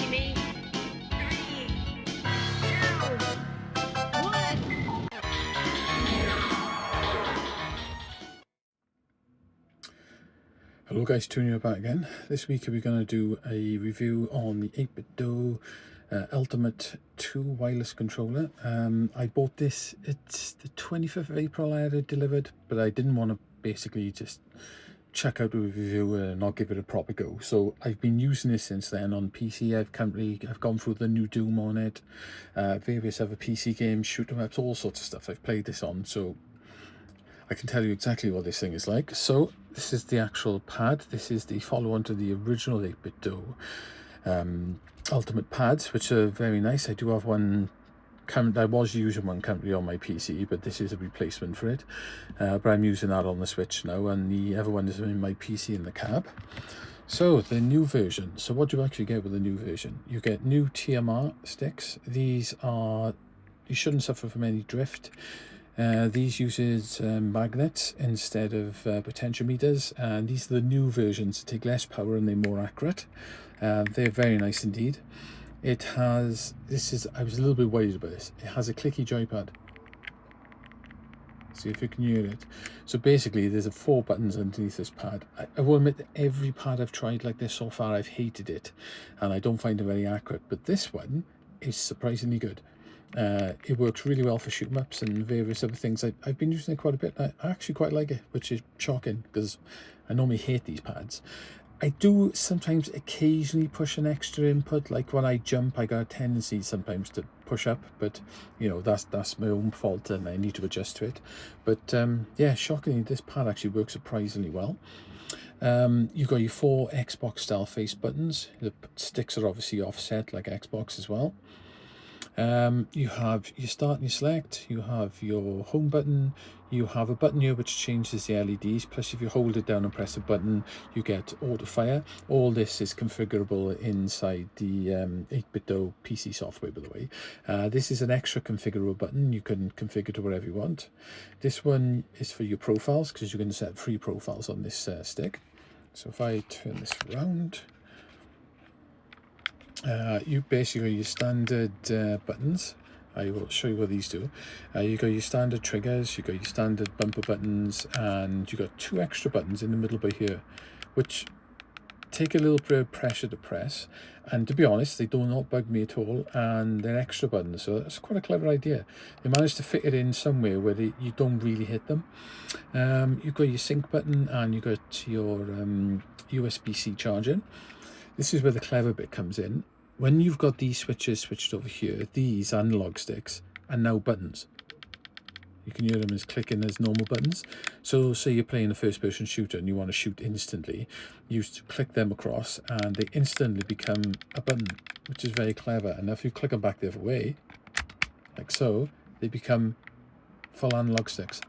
me. 3, 2, 1. Hello guys, tuning you back again. This week we're going to do a review on the 8bitdo Ultimate 2 wireless controller. I bought this, it's the 25th of April I had it delivered, but I didn't want to basically just check out a review and not give it a proper go. So I've been using this since then on PC. I've gone through the new Doom on it, various other PC games, shoot 'em ups, all sorts of stuff I've played this on. So I can tell you exactly what this thing is like. So this is the actual pad. This is the follow-on to the original 8bitdo Ultimate pads, which are very nice. I do have one. I was using one currently on my PC, but this is a replacement for it. But I'm using that on the Switch now, and the other one is in my PC in the cab. So the new version. So what do you actually get with the new version? You get new TMR sticks. These are, you shouldn't suffer from any drift. These uses magnets instead of potentiometers, and these are the new versions. They take less power and they're more accurate. They're very nice indeed. It has, I was a little bit worried about this. It has a clicky joypad. See if you can hear it. So basically there's 4 buttons underneath this pad. I will admit that every pad I've tried like this so far, I've hated it and I don't find it very accurate, but this one is surprisingly good. It works really well for shoot 'em ups and various other things. I've been using it quite a bit. I actually quite like it, which is shocking because I normally hate these pads. I do sometimes occasionally push an extra input, like when I jump I got a tendency sometimes to push up, but you know, that's my own fault and I need to adjust to it. But yeah, shockingly this pad actually works surprisingly well. You've got your 4 Xbox style face buttons. The sticks are obviously offset like Xbox as well. You have your start and your select, you have your home button, you have a button here which changes the LEDs, plus if you hold it down and press a button you get auto fire. All this is configurable inside the 8bitdo PC software, by the way. This is an extra configurable button. You can configure to whatever you want. This one is for your profiles, because you can set 3 profiles on this stick. So if I turn this around, you basically your standard buttons. I will show you what these do. You got your standard triggers, you got your standard bumper buttons, and you got 2 extra buttons in the middle by here, which take a little bit of pressure to press. And to be honest, they do not bug me at all, and they're extra buttons, so that's quite a clever idea. They managed to fit it in somewhere where you don't really hit them. You've got your sync button, and you got your USB-C charging. This is where the clever bit comes in. When you've got these switches switched over here, these analog sticks are now buttons. You can hear them as clicking as normal buttons. So say you're playing a first-person shooter and you want to shoot instantly, you click them across and they instantly become a button, which is very clever. And if you click them back the other way, like so, they become full analog sticks.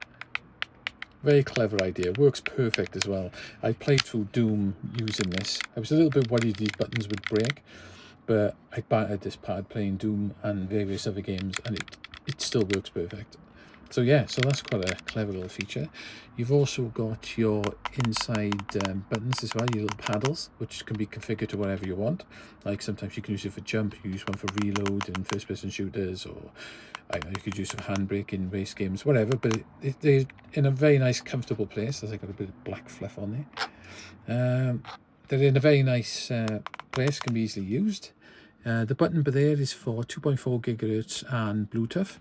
Very clever idea. Works perfect as well. I played through Doom using this. I was a little bit worried these buttons would break, but I battered this pad playing Doom and various other games, and it still works perfect. So yeah, so that's quite a clever little feature. You've also got your inside buttons as well, your little paddles, which can be configured to whatever you want. Like sometimes you can use it for jump, you use one for reload in first-person shooters, or I don't know, you could use it for handbrake in race games, whatever. But they're in a very nice, comfortable place. As I got a bit of black fluff on there. They're in a very nice place, can be easily used. The button there is for 2.4 gigahertz and Bluetooth.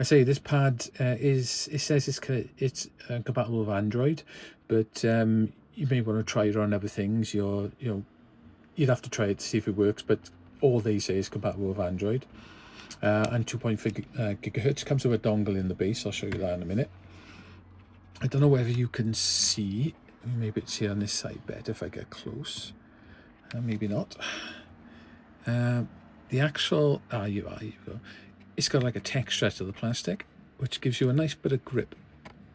I say this pad it says it's compatible with Android, but you may want to try it on other things. You'd have to try it to see if it works, but all they say is compatible with Android. And 2.4 gigahertz comes with a dongle in the base. I'll show you that in a minute. I don't know whether you can see. Maybe it's here on this side better if I get close. Maybe not. The actual you go. It's got like a texture to the plastic, which gives you a nice bit of grip.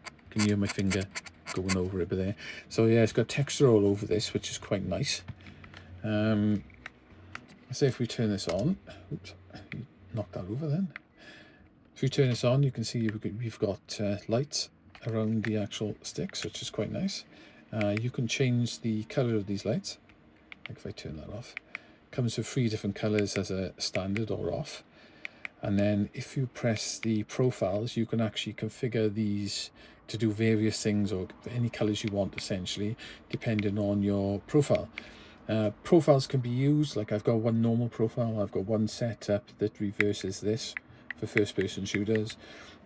You can hear my finger going over it there. So yeah, it's got texture all over this, which is quite nice. Let's say if we turn this on, oops, knocked that over then. If you turn this on, you can see we've got lights around the actual sticks, which is quite nice. You can change the color of these lights. Like if I turn that off, Comes with 3 different colors as a standard or off. And then if you press the profiles, you can actually configure these to do various things, or any colors you want, essentially, depending on your profile. Profiles can be used, like I've got one normal profile, I've got one set up that reverses this for first person shooters.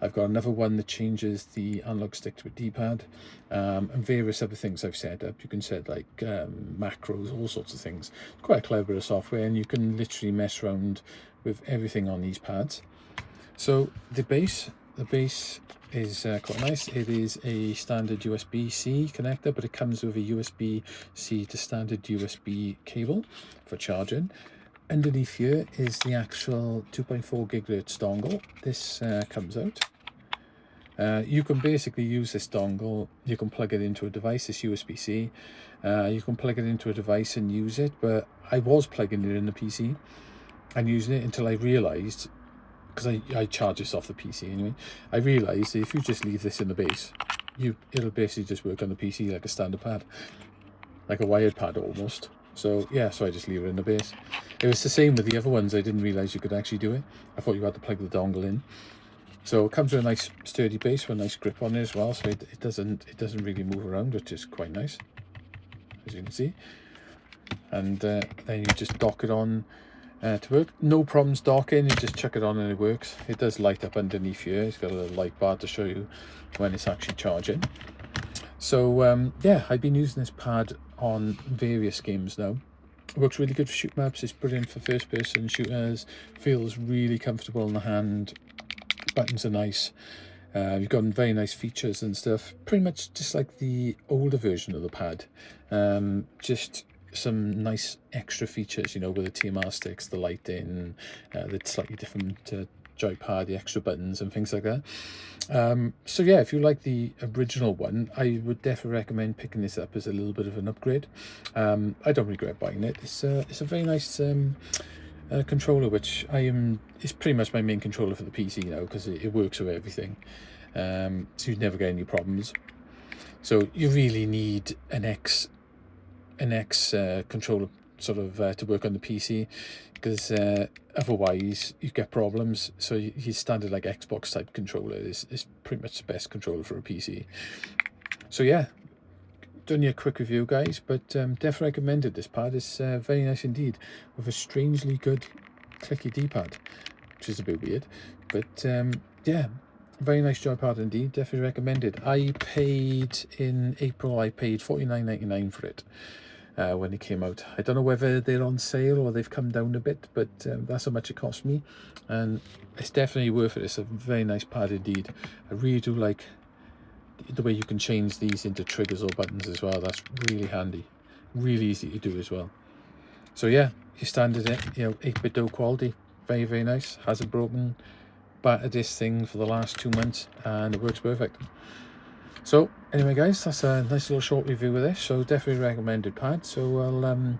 I've got another one that changes the analog stick to a D-pad, and various other things I've set up. You can set like macros, all sorts of things. It's quite a clever bit of software, and you can literally mess around with everything on these pads. So the base is quite nice. It is a standard USB-C connector, but it comes with a USB-C to standard USB cable for charging. Underneath here is the actual 2.4 gigahertz dongle. This comes out. You can basically use this dongle, you can plug it into a device, this USB-C. You can plug it into a device and use it, but I was plugging it in the PC and using it until I realised, because I charge this off the PC anyway, I realised that if you just leave this in the base, it'll basically just work on the PC like a standard pad, like a wired pad almost. So yeah, so I just leave it in the base. It was the same with the other ones. I didn't realise you could actually do it. I thought you had to plug the dongle in. So it comes with a nice sturdy base with a nice grip on it as well, so it doesn't really move around, which is quite nice, as you can see. And then you just dock it on to work. No problems docking, you just chuck it on and it works. It does light up underneath here. It's got a little light bar to show you when it's actually charging. So yeah, I've been using this pad on various games now. It works really good for shoot maps. It's brilliant for first person shooters. Feels really comfortable in the hand. Buttons are nice. You've got very nice features and stuff. Pretty much just like the older version of the pad. Just some nice extra features, you know, with the TMR sticks, the lighting, the slightly different joypad, the extra buttons and things like that. So yeah, if you like the original one, I would definitely recommend picking this up as a little bit of an upgrade. I don't regret buying it. It's a very nice controller, which is pretty much my main controller for the PC now, because it works with everything. So you'd never get any problems. So you really need an X controller sort of to work on the PC, because otherwise you get problems. So your standard like Xbox type controller is pretty much the best controller for a PC. So yeah, done you a quick review, guys, but definitely recommended. This pad is very nice indeed, with a strangely good clicky D-pad, which is a bit weird, but yeah, very nice joypad indeed. Definitely recommended. I paid in April, I paid $49.99 for it when it came out. I don't know whether they're on sale or they've come down a bit, but that's how much it cost me, and it's definitely worth it. It's a very nice pad indeed. I really do like the way you can change these into triggers or buttons as well. That's really handy, really easy to do as well. So yeah, your standard 8bitdo quality, very, very nice. Hasn't broken, battered this thing for the last 2 months and it works perfect. So anyway, guys, that's a nice little short review of this. So definitely recommended pad. So I'll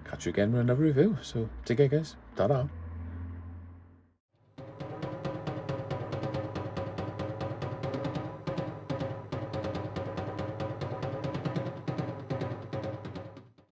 catch you again with another review. So take care, guys. Ta-da.